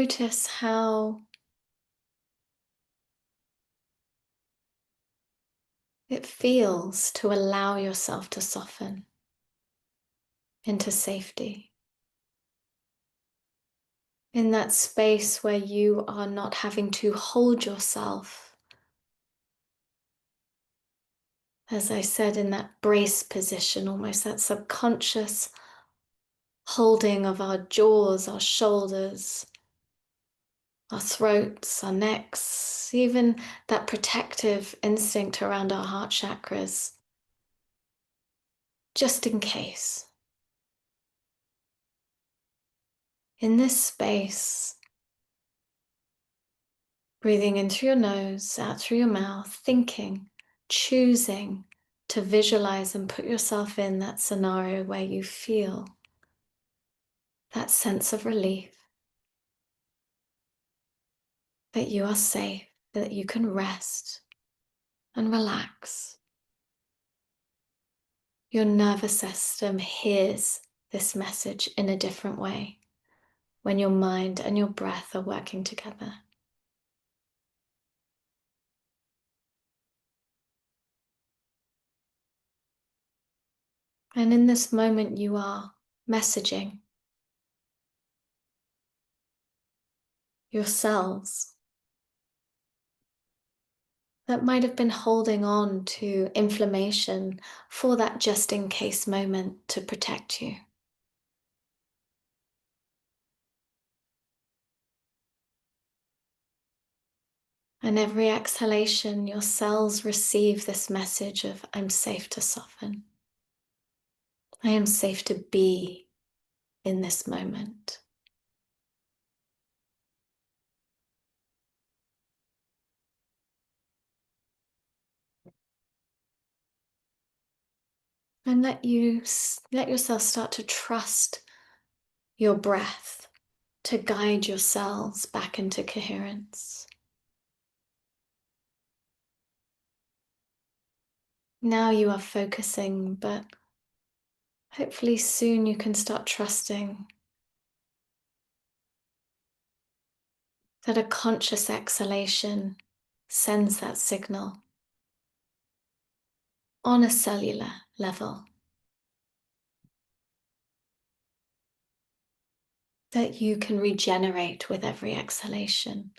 notice how it feels to allow yourself to soften into safety. In that space where you are not having to hold yourself, as I said, in that brace position, almost that subconscious holding of our jaws, our shoulders, our throats, our necks, even that protective instinct around our heart chakras, just in case. In this space, breathing in through your nose, out through your mouth, thinking, choosing to visualize and put yourself in that scenario where you feel that sense of relief, that you are safe, that you can rest and relax. Your nervous system hears this message in a different way when your mind and your breath are working together. And in this moment, you are messaging your cells that might have been holding on to inflammation for that just in case moment to protect you. And every exhalation, your cells receive this message of, I'm safe to soften. I am safe to be in this moment. And let yourself start to trust your breath to guide your cells back into coherence. Now you are focusing, but hopefully soon you can start trusting that a conscious exhalation sends that signal on a cellular level, that you can regenerate with every exhalation,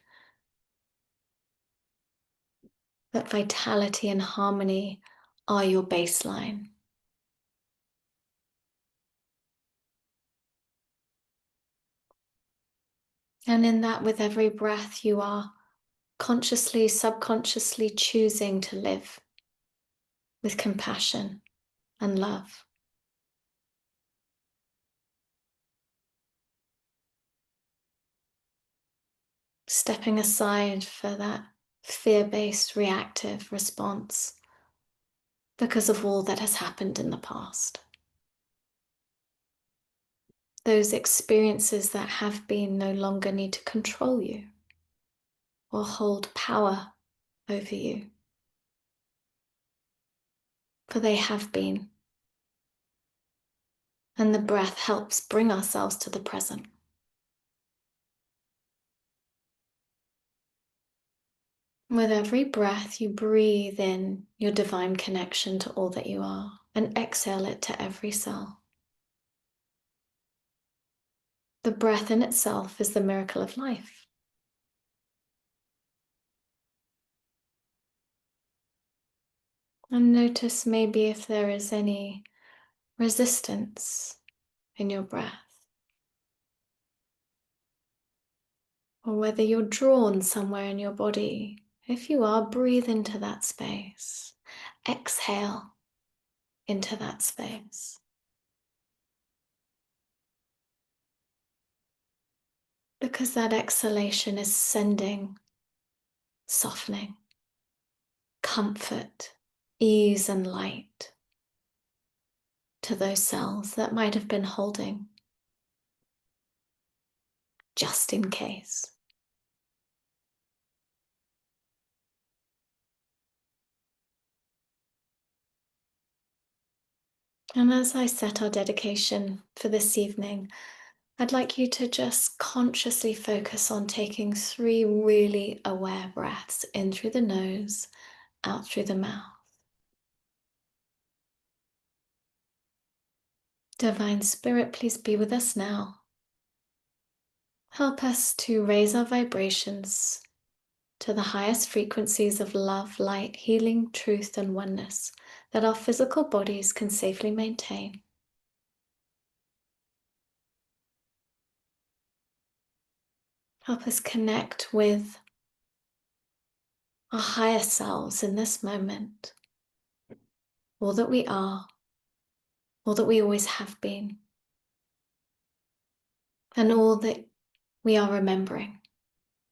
that vitality and harmony are your baseline. And in that, with every breath, you are consciously, subconsciously choosing to live with compassion and love. Stepping aside for that fear-based reactive response because of all that has happened in the past. Those experiences that have been no longer need to control you or hold power over you, for they have been. And the breath helps bring ourselves to the present. With every breath, you breathe in your divine connection to all that you are and exhale it to every cell. The breath in itself is the miracle of life. And notice maybe if there is any resistance in your breath, or whether you're drawn somewhere in your body. If you are, breathe into that space. Exhale into that space. Because that exhalation is sending softening, comfort, ease, and light to those cells that might have been holding just in case. And as I set our dedication for this evening, I'd like you to just consciously focus on taking 3 really aware breaths in through the nose, out through the mouth. Divine Spirit, please be with us now. Help us to raise our vibrations to the highest frequencies of love, light, healing, truth, and oneness that our physical bodies can safely maintain. Help us connect with our higher selves in this moment, all that we are, all that we always have been, and all that we are remembering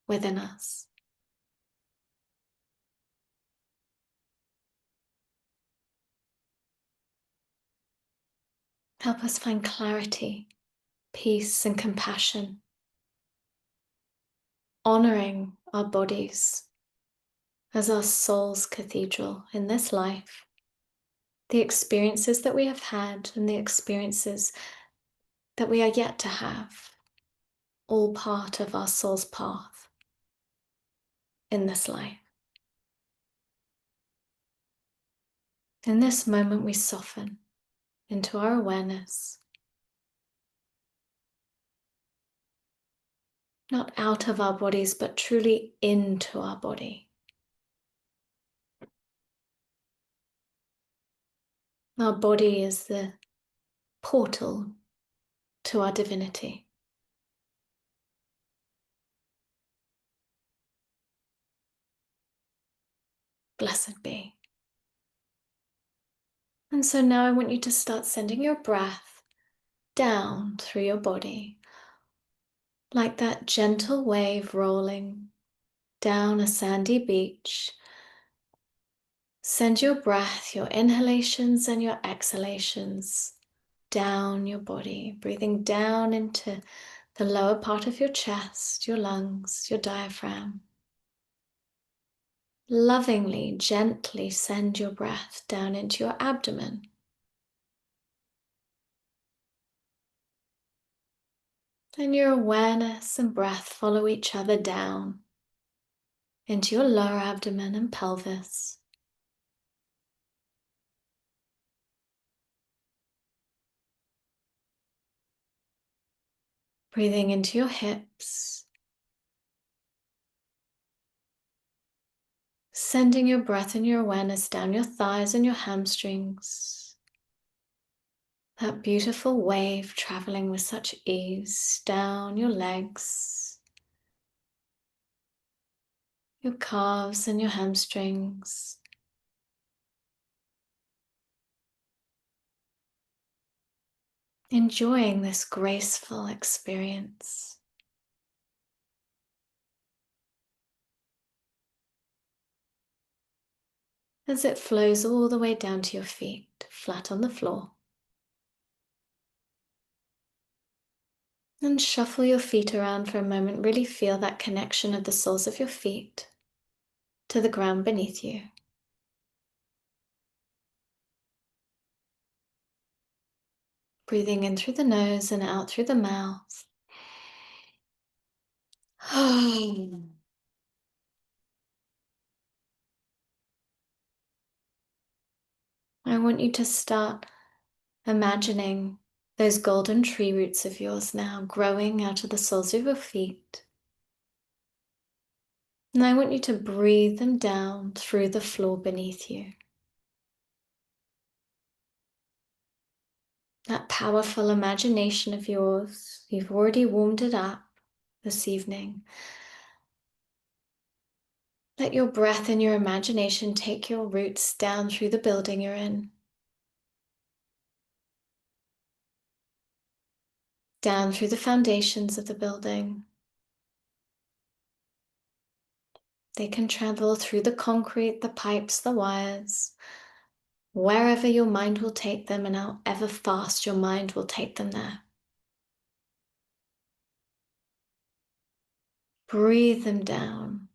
within us. Help us find clarity, peace, and compassion, honoring our bodies as our soul's cathedral in this life. The experiences that we have had and the experiences that we are yet to have, all part of our soul's path in this life. In this moment, we soften into our awareness, not out of our bodies, but truly into our body. Our body is the portal to our divinity. Blessed be. And so now I want you to start sending your breath down through your body, like that gentle wave rolling down a sandy beach. Send your breath, your inhalations and your exhalations down your body, breathing down into the lower part of your chest, your lungs, your diaphragm. Lovingly, gently send your breath down into your abdomen. And your awareness and breath follow each other down into your lower abdomen and pelvis. Breathing into your hips. Sending your breath and your awareness down your thighs and your hamstrings. That beautiful wave traveling with such ease down your legs, your calves and your hamstrings. Enjoying this graceful experience. As it flows all the way down to your feet, flat on the floor. And shuffle your feet around for a moment. Really feel that connection of the soles of your feet to the ground beneath you. Breathing in through the nose and out through the mouth. I want you to start imagining those golden tree roots of yours now growing out of the soles of your feet. And I want you to breathe them down through the floor beneath you. That powerful imagination of yours, you've already warmed it up this evening. Let your breath and your imagination take your roots down through the building you're in. Down through the foundations of the building. They can travel through the concrete, the pipes, the wires, wherever your mind will take them and however fast your mind will take them there. Breathe them down.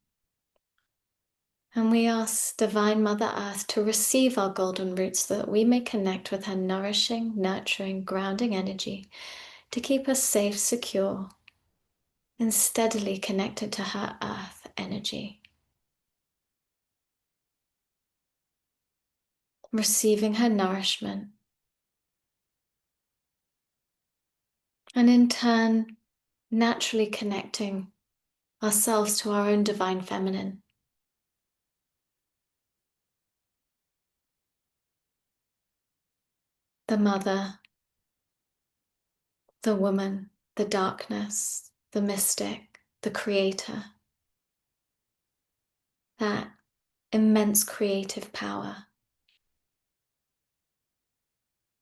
And we ask Divine Mother Earth to receive our golden roots so that we may connect with her nourishing, nurturing, grounding energy to keep us safe, secure, and steadily connected to her earth energy. Receiving her nourishment, and in turn, naturally connecting ourselves to our own divine feminine. The mother, the woman, the darkness, the mystic, the creator. That immense creative power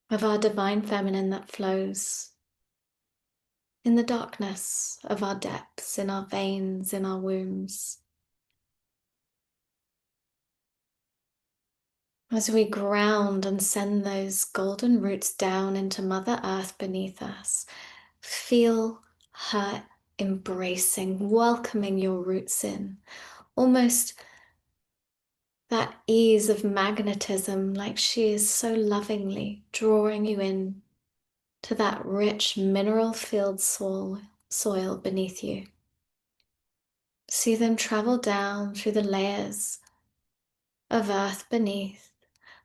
of our divine feminine that flows in the darkness of our depths, in our veins, in our wombs. As we ground and send those golden roots down into Mother Earth beneath us, feel her embracing, welcoming your roots in, almost that ease of magnetism, like she is so lovingly drawing you in to that rich mineral-filled soil beneath you. See them travel down through the layers of earth beneath,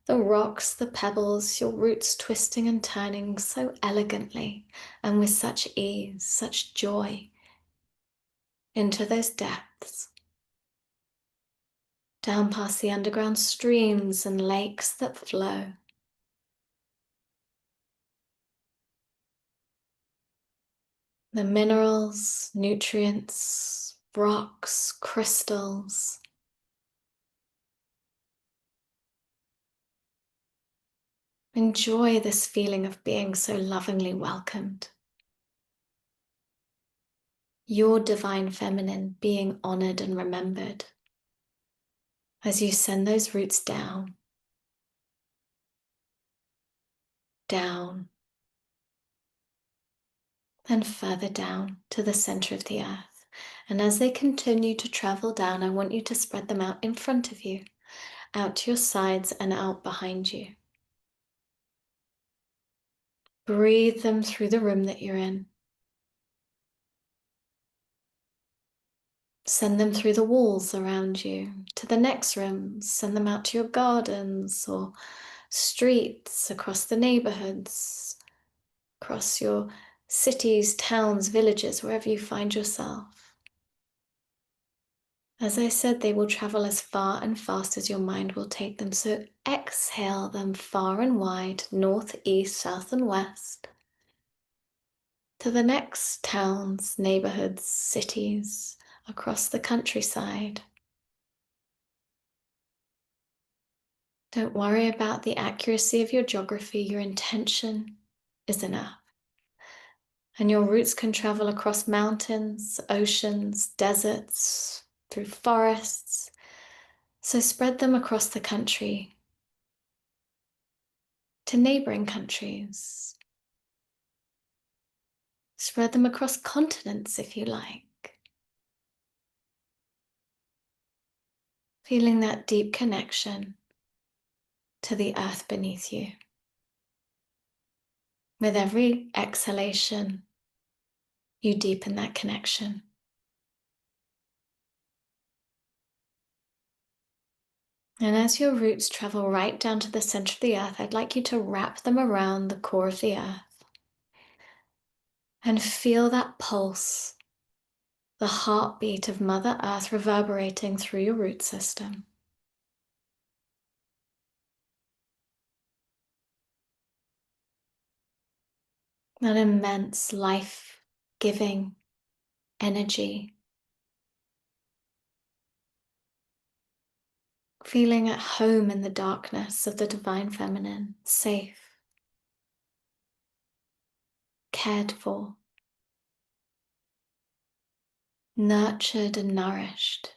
the rocks, the pebbles, your roots twisting and turning so elegantly and with such ease, such joy into those depths, down past the underground streams and lakes that flow. The minerals, nutrients, rocks, crystals. Enjoy this feeling of being so lovingly welcomed. Your divine feminine being honored and remembered as you send those roots down, down, and further down to the center of the earth. And as they continue to travel down, I want you to spread them out in front of you, out to your sides and out behind you. Breathe them through the room that you're in. Send them through the walls around you to the next room. Send them out to your gardens or streets, across the neighborhoods, across your cities, towns, villages, wherever you find yourself. As I said, they will travel as far and fast as your mind will take them. So exhale them far and wide, north, east, south, and west, to the next towns, neighborhoods, cities, across the countryside. Don't worry about the accuracy of your geography. Your intention is enough. And your roots can travel across mountains, oceans, deserts, through forests. So spread them across the country to neighboring countries. Spread them across continents if you like. Feeling that deep connection to the earth beneath you. With every exhalation, you deepen that connection. And as your roots travel right down to the center of the earth, I'd like you to wrap them around the core of the earth and feel that pulse, the heartbeat of Mother Earth reverberating through your root system. That immense life-giving energy. Feeling at home in the darkness of the divine feminine, safe, cared for, nurtured and nourished.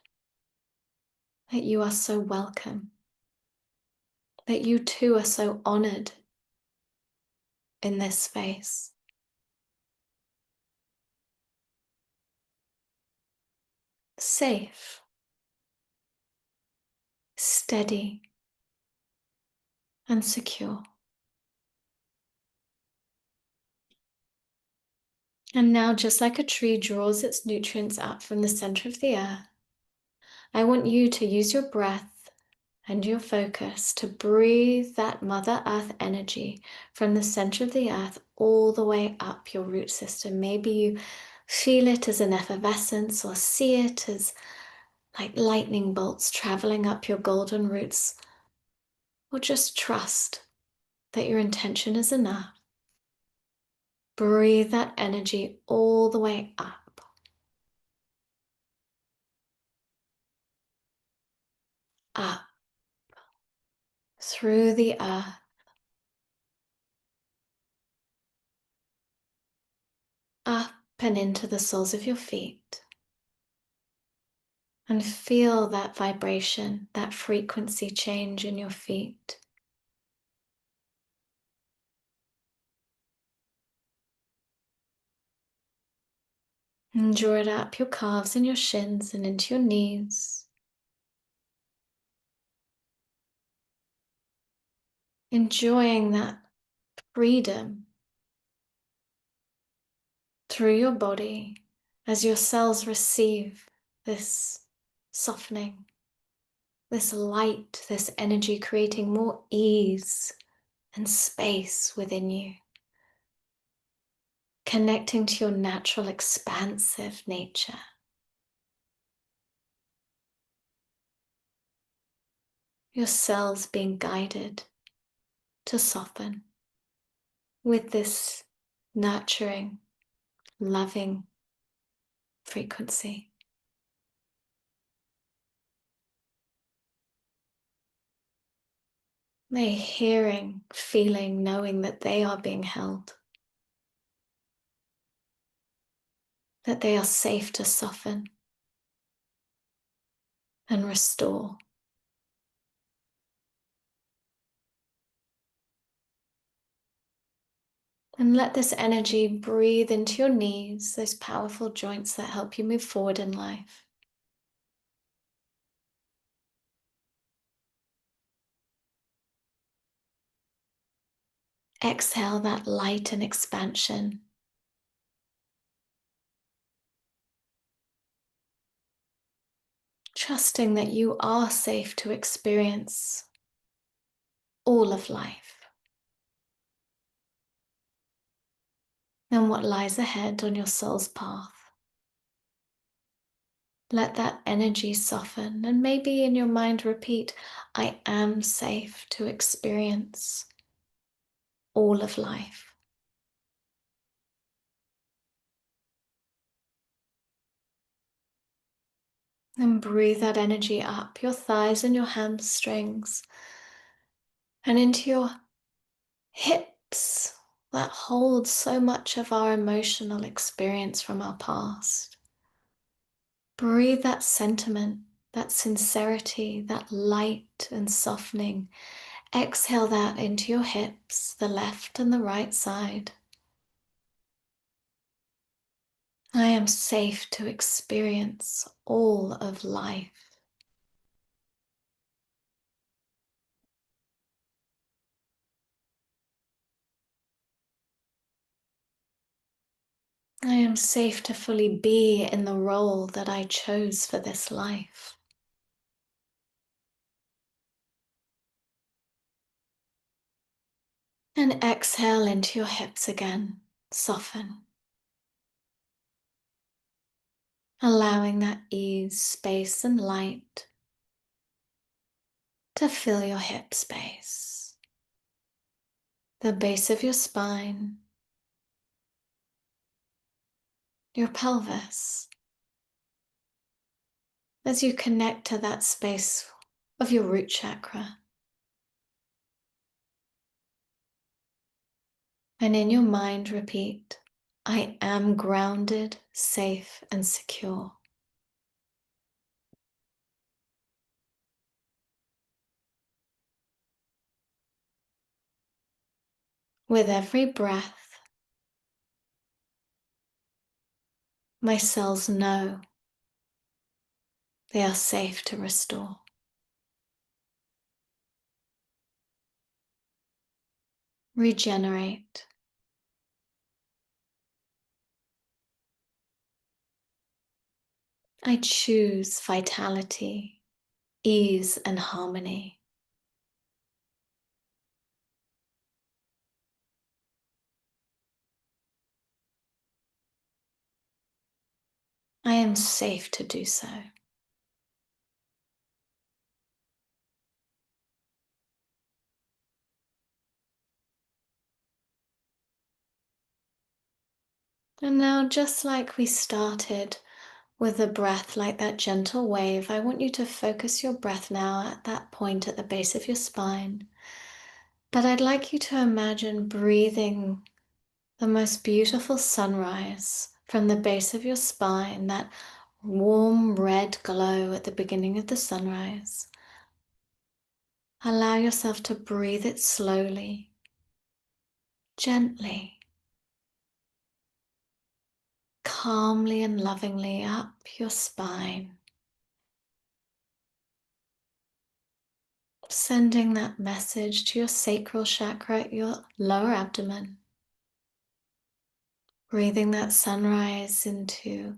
That you are so welcome. That you too are so honored in this space. Safe, steady, and secure. And now, just like a tree draws its nutrients up from the center of the earth, I want you to use your breath and your focus to breathe that Mother Earth energy from the center of the earth all the way up your root system. Maybe you feel it as an effervescence or see it as like lightning bolts traveling up your golden roots, or just trust that your intention is enough. Breathe that energy all the way up, through the earth, up and into the soles of your feet. And feel that vibration, that frequency change in your feet. And draw it up your calves and your shins and into your knees. Enjoying that freedom through your body as your cells receive this softening, this light, this energy, creating more ease and space within you. Connecting to your natural expansive nature. Your cells being guided to soften with this nurturing, loving frequency. May hearing, feeling, knowing that they are being held, that they are safe to soften and restore. And let this energy breathe into your knees, those powerful joints that help you move forward in life. Exhale that light and expansion. Trusting that you are safe to experience all of life and what lies ahead on your soul's path. Let that energy soften and maybe in your mind repeat, I am safe to experience all of life. And breathe that energy up your thighs and your hamstrings and into your hips that hold so much of our emotional experience from our past. Breathe that sentiment, that sincerity, that light and softening. Exhale that into your hips, the left and the right side. I am safe to experience all of life. I am safe to fully be in the role that I chose for this life. And exhale into your hips again. Soften. Allowing that ease, space, and light to fill your hip space, the base of your spine, your pelvis, as you connect to that space of your root chakra. And in your mind, repeat, I am grounded, safe, and secure. With every breath, my cells know they are safe to restore. Regenerate. I choose vitality, ease, and harmony. I am safe to do so. And now, just like we started with the breath, like that gentle wave, I want you to focus your breath now at that point at the base of your spine. But I'd like you to imagine breathing the most beautiful sunrise from the base of your spine, that warm red glow at the beginning of the sunrise. Allow yourself to breathe it slowly, gently, calmly and lovingly up your spine, sending that message to your sacral chakra, your lower abdomen, breathing that sunrise into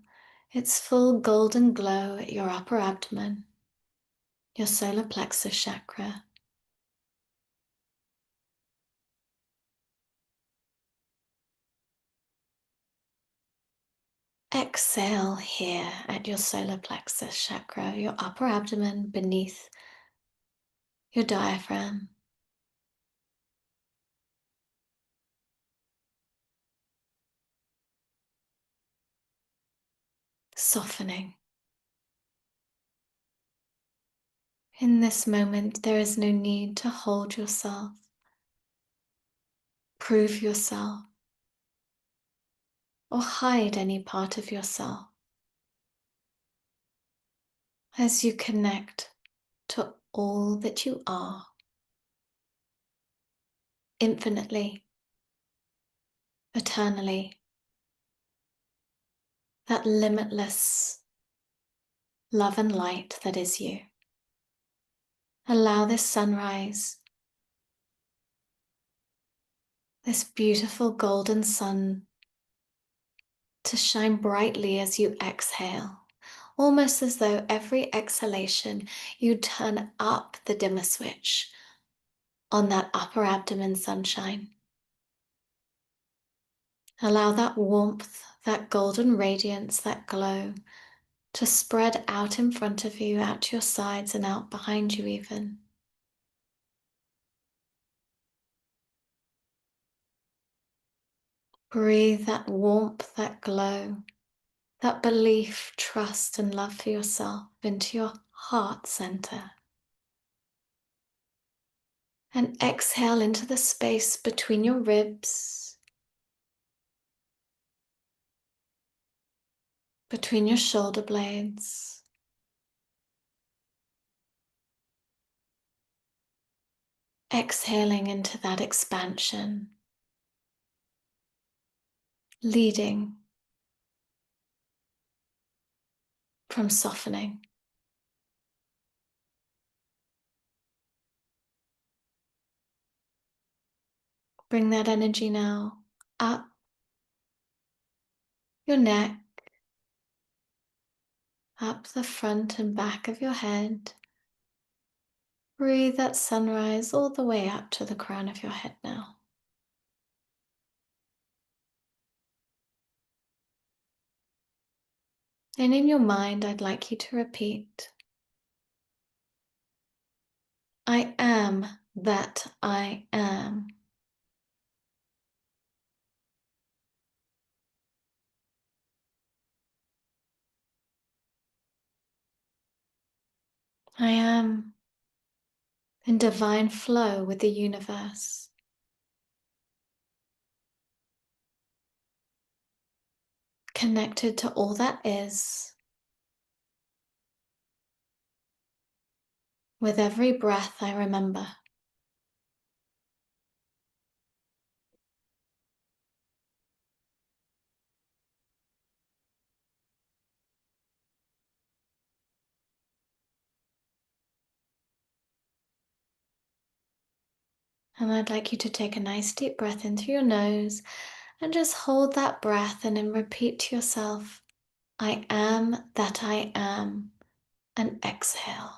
its full golden glow at your upper abdomen, your solar plexus chakra. Exhale here at your solar plexus chakra, your upper abdomen beneath your diaphragm. Softening. In this moment, there is no need to hold yourself, prove yourself, or hide any part of yourself as you connect to all that you are, infinitely, eternally, that limitless love and light that is you. Allow this sunrise, this beautiful golden sun, to shine brightly as you exhale, almost as though every exhalation you turn up the dimmer switch on that upper abdomen sunshine. Allow that warmth, that golden radiance, that glow to spread out in front of you, out to your sides and out behind you even. Breathe that warmth, that glow, that belief, trust and love for yourself into your heart center. And exhale into the space between your ribs, between your shoulder blades. Exhaling into that expansion, leading from softening. Bring that energy now up your neck, up the front and back of your head. Breathe that sunrise all the way up to the crown of your head now. And in your mind, I'd like you to repeat, I am that I am. I am in divine flow with the universe, connected to all that is. With every breath I remember. And I'd like you to take a nice deep breath in through your nose and just hold that breath and then repeat to yourself, I am that I am, and exhale.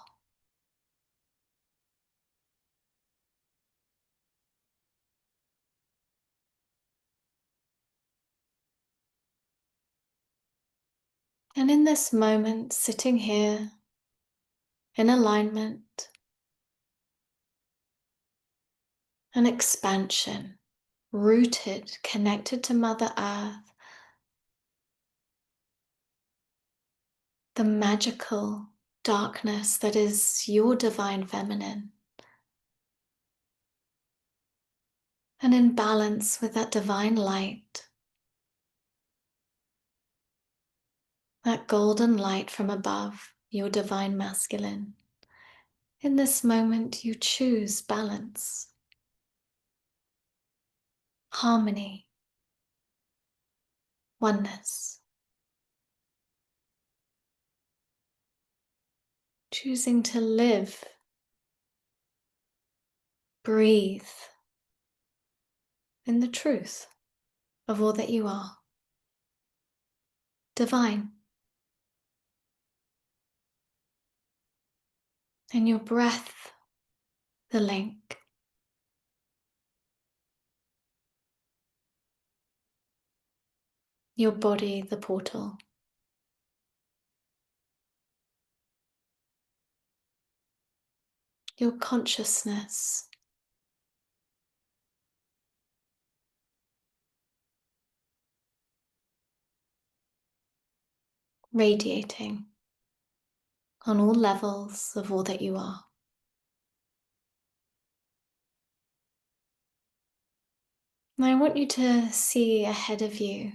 And in this moment, sitting here in alignment, an expansion, rooted, connected to Mother Earth, the magical darkness that is your divine feminine, and in balance with that divine light, that golden light from above, your divine masculine. In this moment, you choose balance, harmony, oneness, choosing to live, breathe in the truth of all that you are, divine. In your breath, the link. Your body, the portal. Your consciousness, radiating on all levels of all that you are. And I want you to see ahead of you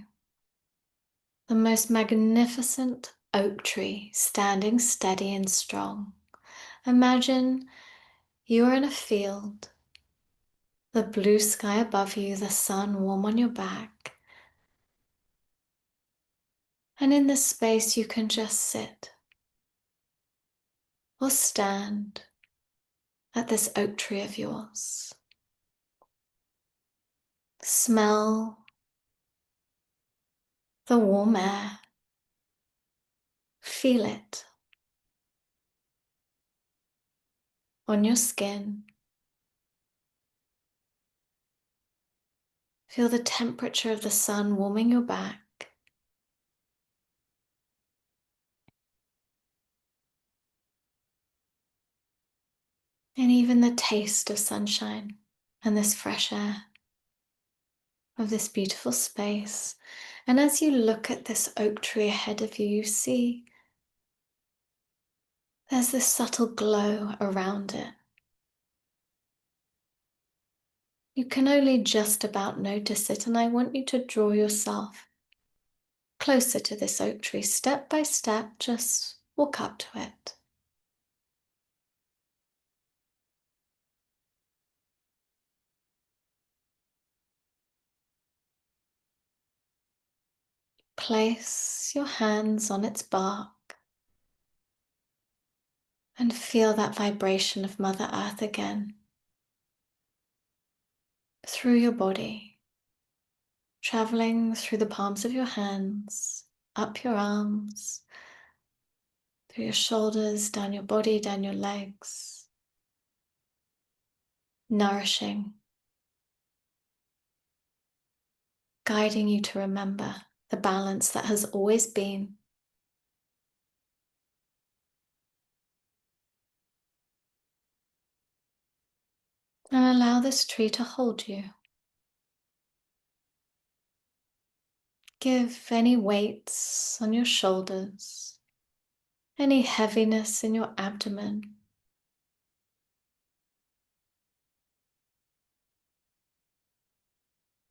the most magnificent oak tree standing steady and strong. Imagine you're in a field, the blue sky above you, the sun warm on your back. And in this space, you can just sit or stand at this oak tree of yours. Smell the warm air. Feel it on your skin. Feel the temperature of the sun warming your back. And even the taste of sunshine and this fresh air of this beautiful space. And as you look at this oak tree ahead of you, you see there's this subtle glow around it. You can only just about notice it, and I want you to draw yourself closer to this oak tree, step by step, just walk up to it. Place your hands on its bark and feel that vibration of Mother Earth again through your body, traveling through the palms of your hands, up your arms, through your shoulders, down your body, down your legs, nourishing, guiding you to remember the balance that has always been. And allow this tree to hold you. Give any weights on your shoulders, any heaviness in your abdomen,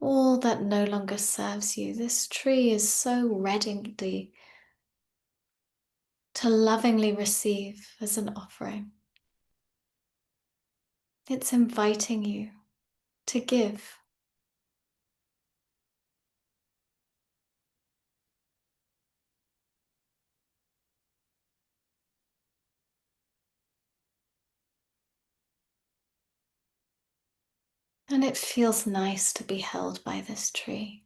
all that no longer serves you. This tree is so ready to lovingly receive as an offering. It's inviting you to give. And it feels nice to be held by this tree.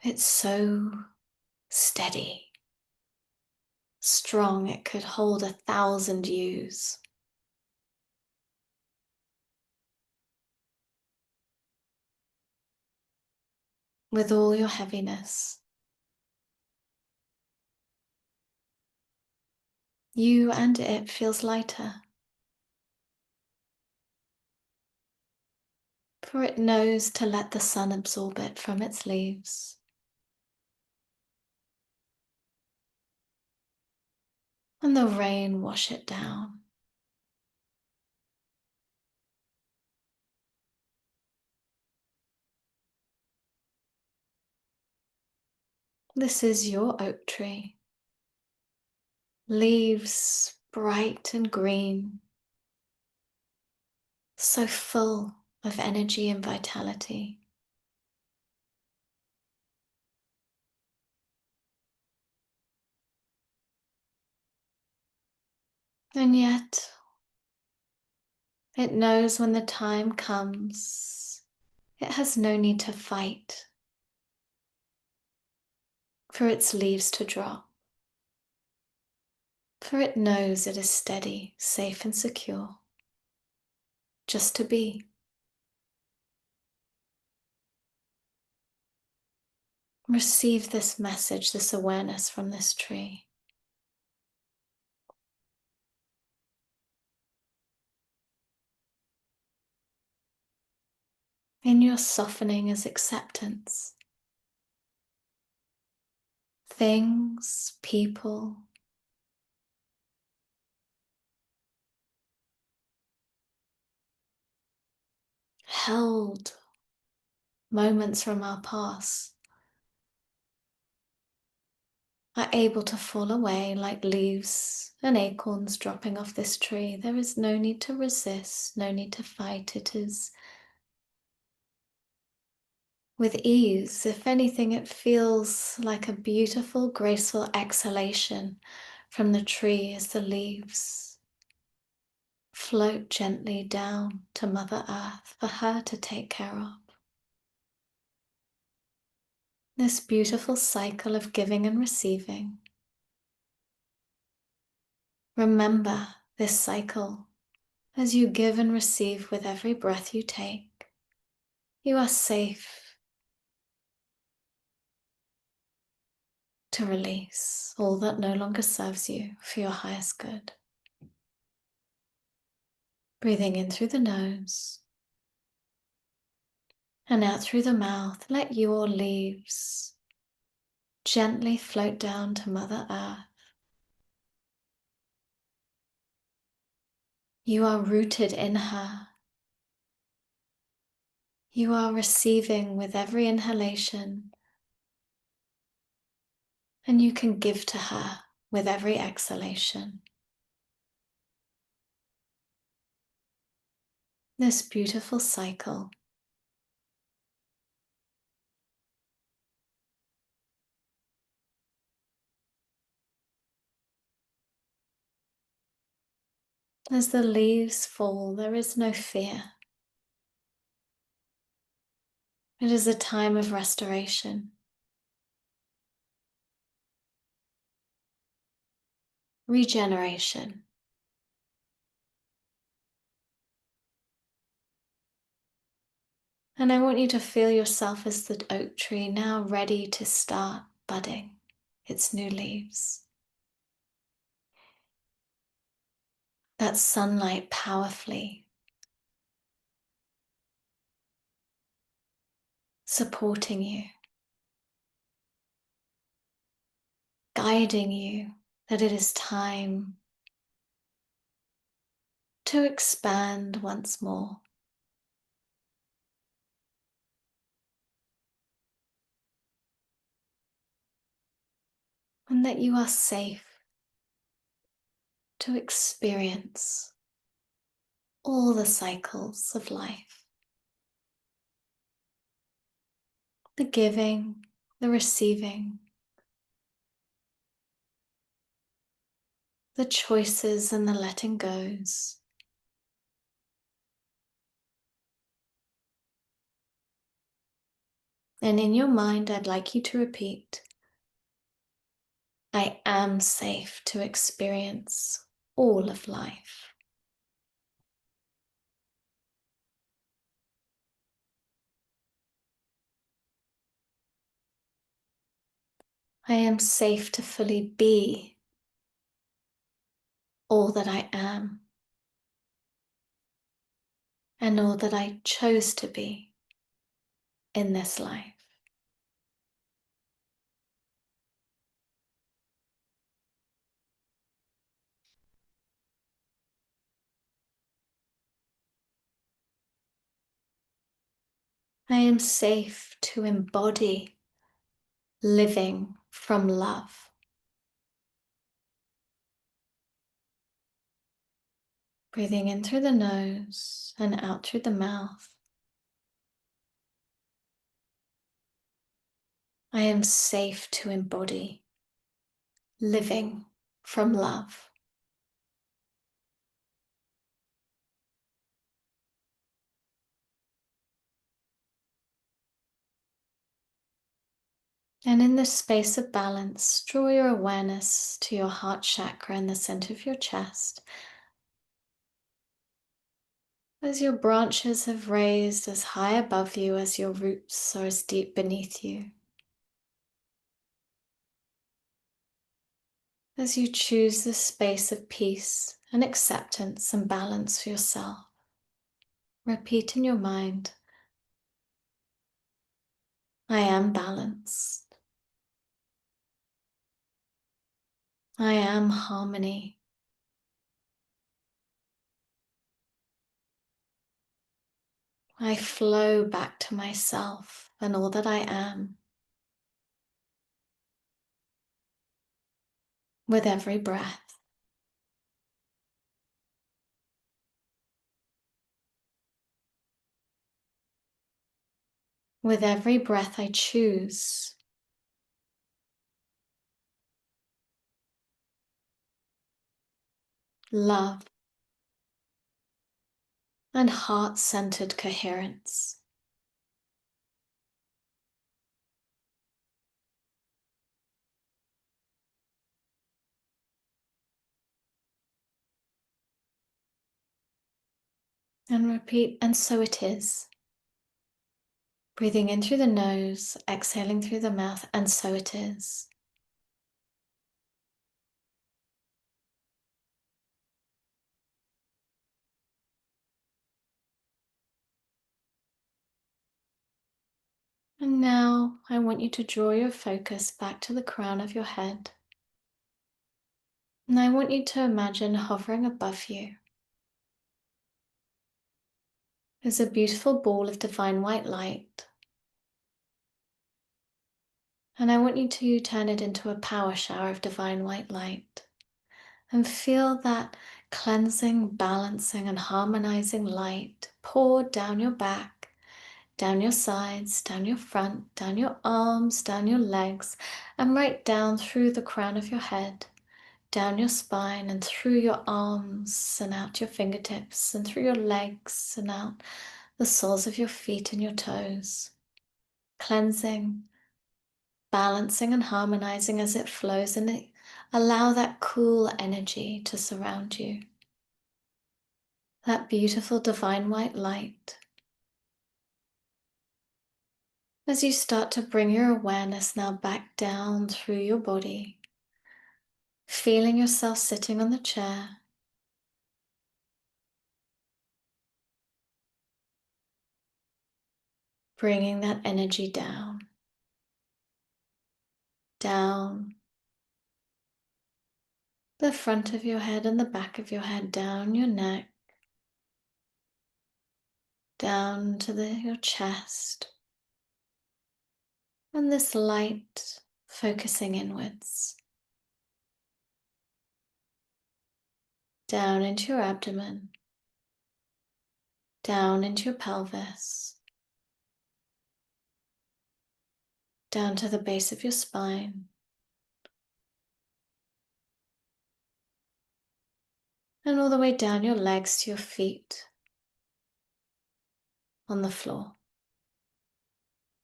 It's so steady, strong. It could hold 1,000 yous. With all your heaviness, you and it feels lighter, for it knows to let the sun absorb it from its leaves. And the rain wash it down. This is your oak tree. Leaves bright and green, so full of energy and vitality. And yet, it knows when the time comes, it has no need to fight for its leaves to drop, for it knows it is steady, safe and secure, just to be. Receive this message, this awareness from this tree. In your softening is acceptance. Things, people, held moments from our past are able to fall away like leaves and acorns dropping off this tree. There is no need to resist, no need to fight. It is with ease. If anything, it feels like a beautiful, graceful exhalation from the tree as the leaves float gently down to Mother Earth for her to take care of. This beautiful cycle of giving and receiving. Remember this cycle as you give and receive with every breath you take. You are safe to release all that no longer serves you for your highest good. Breathing in through the nose and out through the mouth, let your leaves gently float down to Mother Earth. You are rooted in her. You are receiving with every inhalation, and you can give to her with every exhalation. This beautiful cycle. As the leaves fall, there is no fear. It is a time of restoration, regeneration. And I want you to feel yourself as the oak tree now ready to start budding its new leaves. That sunlight powerfully supporting you, guiding you that it is time to expand once more. And that you are safe to experience all the cycles of life. The giving, the receiving, the choices and the letting goes. And in your mind, I'd like you to repeat, I am safe to experience all of life. I am safe to fully be all that I am and all that I chose to be in this life. I am safe to embody living from love. Breathing in through the nose and out through the mouth. I am safe to embody living from love. And in this space of balance, draw your awareness to your heart chakra in the center of your chest. As your branches have raised as high above you as your roots are as deep beneath you. As you choose this space of peace and acceptance and balance for yourself, repeat in your mind, I am balanced. I am harmony. I flow back to myself and all that I am with every breath. With every breath I choose, love and heart-centered coherence. And repeat, and so it is. Breathing in through the nose, exhaling through the mouth, and so it is. And now I want you to draw your focus back to the crown of your head. And I want you to imagine hovering above you is a beautiful ball of divine white light. And I want you to turn it into a power shower of divine white light. And feel that cleansing, balancing, and harmonizing light pour down your back, down your sides, down your front, down your arms, down your legs, and right down through the crown of your head, down your spine and through your arms and out your fingertips and through your legs and out the soles of your feet and your toes. Cleansing, balancing and harmonizing as it flows, and allow that cool energy to surround you. That beautiful divine white light. As you start to bring your awareness now back down through your body, feeling yourself sitting on the chair, bringing that energy down, down the front of your head and the back of your head, down your neck, down to your chest, and this light focusing inwards, down into your abdomen, down into your pelvis, down to the base of your spine, and all the way down your legs to your feet on the floor.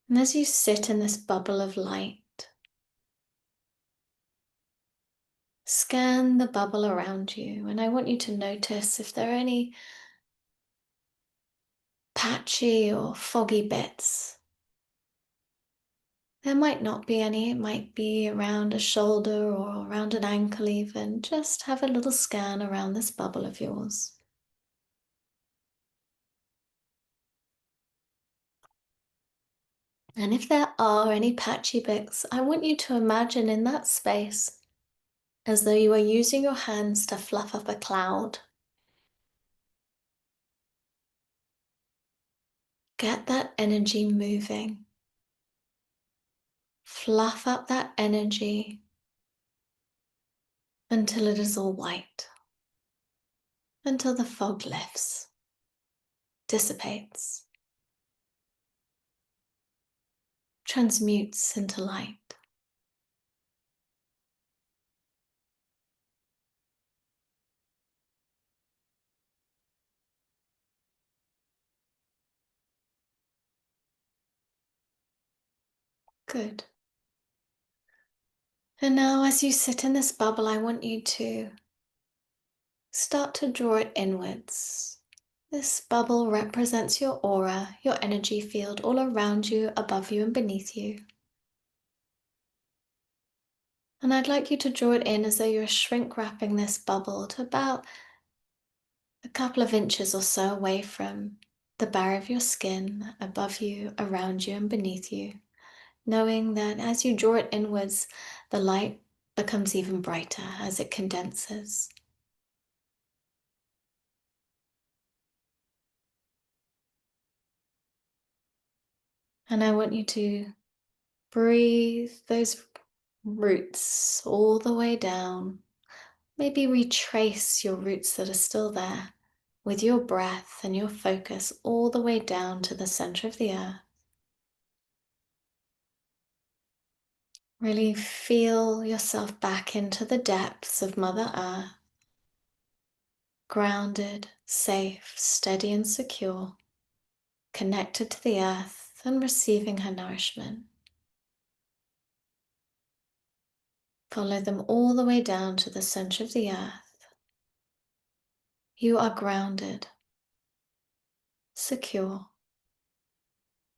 And as you sit in this bubble of light, Scan the bubble around you, and I want you to notice if there are any patchy or foggy bits. There might not be any, it might be around a shoulder or around an ankle even. Just have a little scan around this bubble of yours. And if there are any patchy bits, I want you to imagine in that space as though you are using your hands to fluff up a cloud. Get that energy moving. Fluff up that energy until it is all white, until the fog lifts, dissipates, transmutes into light. Good. And now, as you sit in this bubble, I want you to start to draw it inwards. This bubble represents your aura, your energy field all around you, above you, and beneath you. And I'd like you to draw it in as though you're shrink wrapping this bubble to about a couple of inches or so away from the barrier of your skin, above you, around you, and beneath you, knowing that as you draw it inwards, the light becomes even brighter as it condenses. And I want you to breathe those roots all the way down. Maybe retrace your roots that are still there with your breath and your focus all the way down to the center of the earth. Really feel yourself back into the depths of Mother Earth, grounded, safe, steady, and secure, connected to the earth and receiving her nourishment. Follow them all the way down to the center of the earth. You are grounded, secure.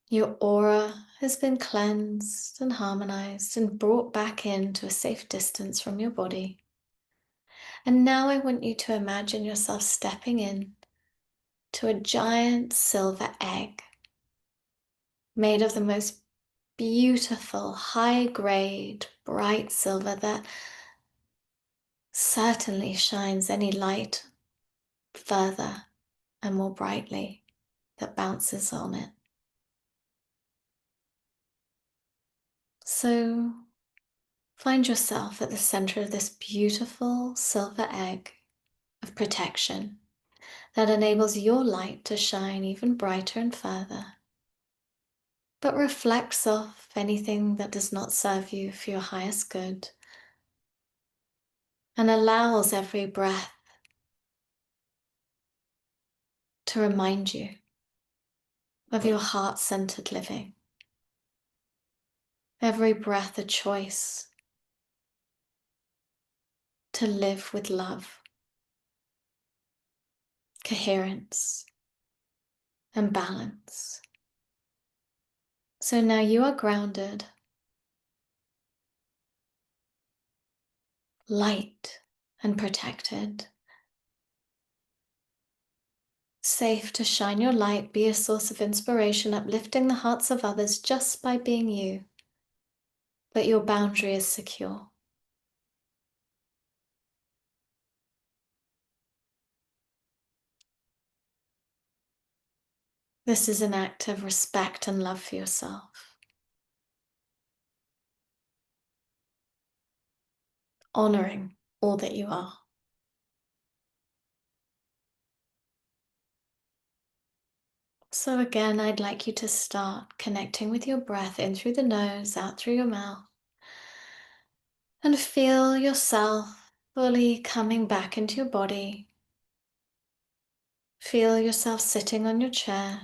Your aura has been cleansed and harmonized and brought back into a safe distance from your body. And now I want you to imagine yourself stepping in to a giant silver egg made of the most beautiful, high-grade, bright silver that certainly shines any light further and more brightly that bounces on it. So find yourself at the center of this beautiful silver egg of protection that enables your light to shine even brighter and further, but reflects off anything that does not serve you for your highest good, and allows every breath to remind you of your heart-centered living. Every breath a choice to live with love, coherence, and balance. So now you are grounded, light, and protected. Safe to shine your light, be a source of inspiration, uplifting the hearts of others just by being you. But your boundary is secure. This is an act of respect and love for yourself. Honoring all that you are. So again, I'd like you to start connecting with your breath in through the nose, out through your mouth. And feel yourself fully coming back into your body. Feel yourself sitting on your chair.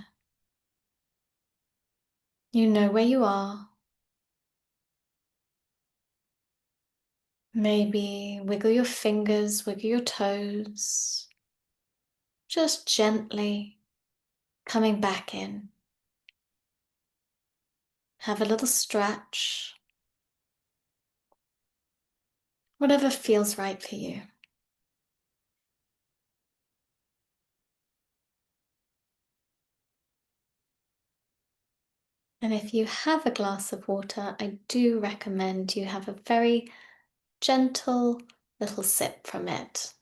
You know where you are. Maybe wiggle your fingers, wiggle your toes, just gently coming back in. Have a little stretch, whatever feels right for you. And if you have a glass of water, I do recommend you have a very gentle little sip from it.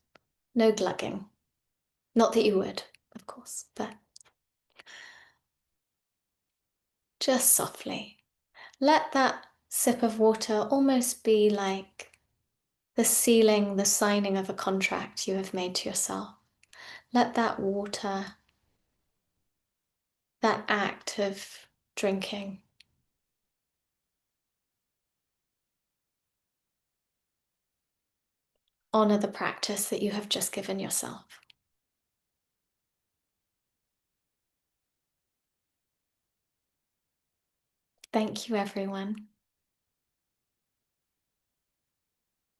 No glugging. Not that you would, of course, but just softly. Let that sip of water almost be like the sealing, the signing of a contract you have made to yourself. Let that water, that act of drinking, honor the practice that you have just given yourself. Thank you, everyone.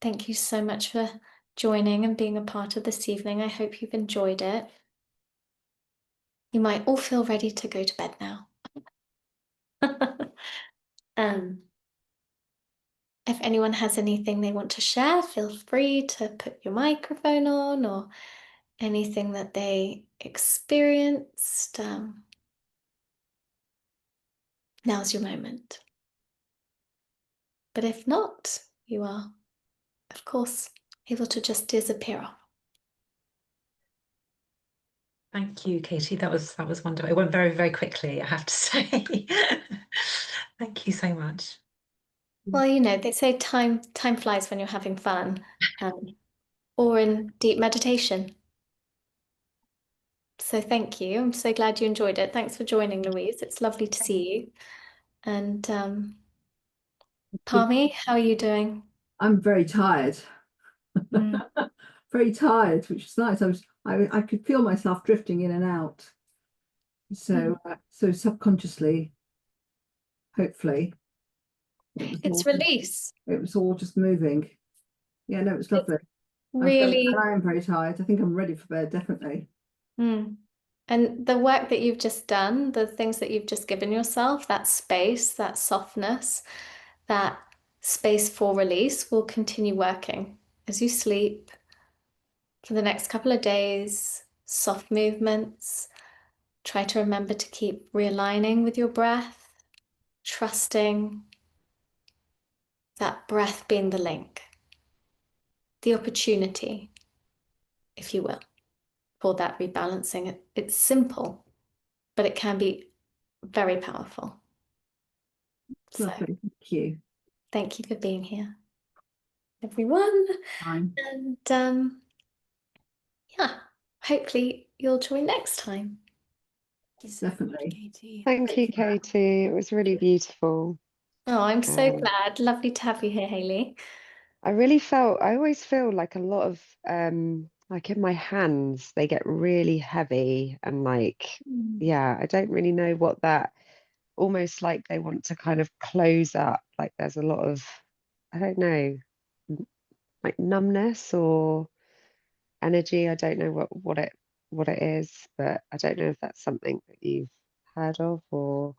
Thank you so much for joining and being a part of this evening. I hope you've enjoyed it. You might all feel ready to go to bed now. um, if anyone has anything they want to share, feel free to put your microphone on or anything that they experienced. Now's your moment. But if not, you are, of course, able to just disappear off. Thank you, Katie. That was wonderful. It went very, very quickly, I have to say. Thank you so much. Well, they say time flies when you're having fun, or in deep meditation. So thank you. I'm so glad you enjoyed it. Thanks for joining, Louise. It's lovely to see you. And Palmy, how are you doing? I'm very tired, Mm. very tired, which is nice. I could feel myself drifting in and out. So, so subconsciously, hopefully, It's release. it was all just moving. Yeah, no, it was lovely. Really. I am very tired. I think I'm ready for bed, definitely. Mm. And the work that you've just done, the things that you've just given yourself, that space, that softness, that space for release will continue working as you sleep for the next couple of days. Soft movements. Try to remember to keep realigning with your breath, trusting that breath being the link, the opportunity, if you will, for that rebalancing. It's simple, but it can be very powerful. So Lovely. Thank you. thank you for being here, everyone. Fine. And yeah, hopefully you'll join next time. Definitely. Thank you, Katie. It was really beautiful. Oh, I'm so Um, glad. Lovely to have you here, Hayley. I always feel like a lot of like in my hands, they get really heavy and like, yeah, I don't really know what that almost like they want to kind of close up. Like there's a lot of, I don't know, like numbness or energy. I don't know what it is, but I don't know if that's something that you've heard of or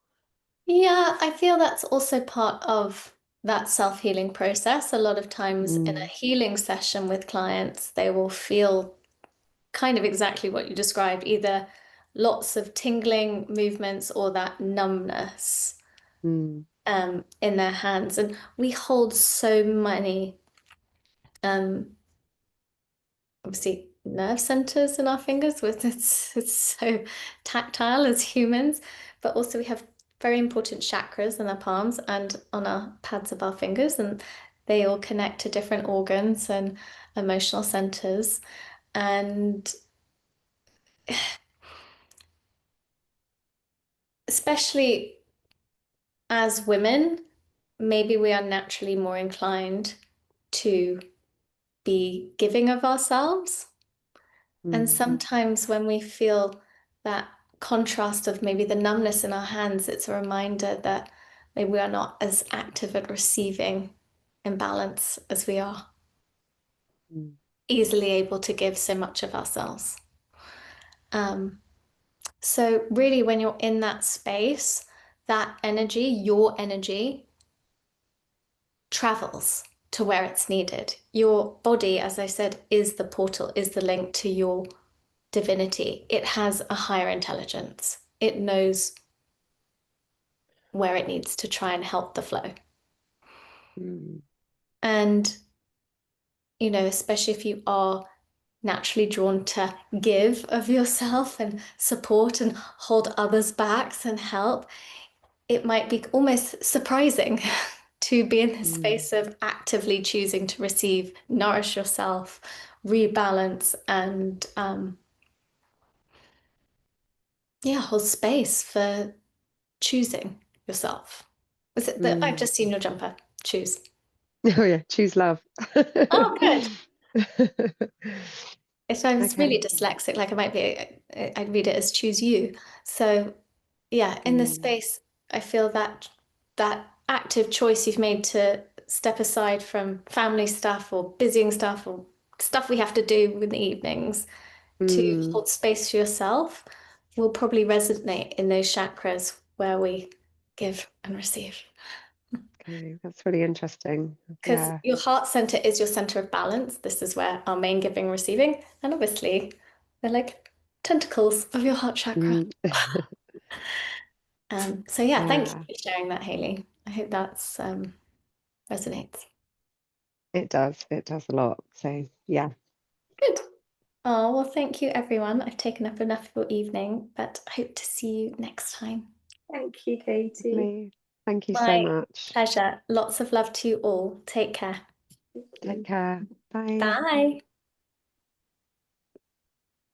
Yeah, I feel that's also part of that self-healing process. A lot of times in a healing session with clients, they will feel kind of exactly what you described, either lots of tingling movements or that numbness mm, in their hands. And we hold so many um, obviously nerve centers in our fingers with it's so tactile as humans, but also we have very important chakras in our palms and on our pads of our fingers, and they all connect to different organs and emotional centers. And especially as women, maybe we are naturally more inclined to be giving of ourselves. And sometimes when we feel that contrast of maybe the numbness in our hands, it's a reminder that maybe we are not as active at receiving in balance as we are easily able to give so much of ourselves. So really, when you're in that space, that energy, your energy, travels to where it's needed. Your body, as I said, is the portal, is the link to your divinity. It has a higher intelligence. It knows where it needs to try and help the flow. And, you know, especially if you are naturally drawn to give of yourself and support and hold others' backs and help, it might be almost surprising to be in this space of actively choosing to receive, nourish yourself, rebalance, and hold space for choosing yourself. Was it that I've just seen your jumper? Choose. Oh yeah, choose love. Oh, good. If I was really Okay. dyslexic, like I might be, I'd read it as choose you. So yeah, in this space, I feel that that active choice you've made to step aside from family stuff or busying stuff or stuff we have to do in the evenings to hold space for yourself will probably resonate in those chakras where we give and receive. Okay, that's really interesting. Because Yeah. your heart center is your center of balance. This is where our main giving and receiving. And obviously, they're like tentacles of your heart chakra. So yeah, thank you Yeah, for sharing that, Hayley. I hope that's resonates. it does. It does a lot. So yeah. Good. Oh, well, thank you, everyone. I've taken up enough of your evening, but I hope to see you next time. Thank you, Katie. Lovely. Thank you so My much. pleasure. Lots of love to you all. Take care. Take care. Bye. Bye.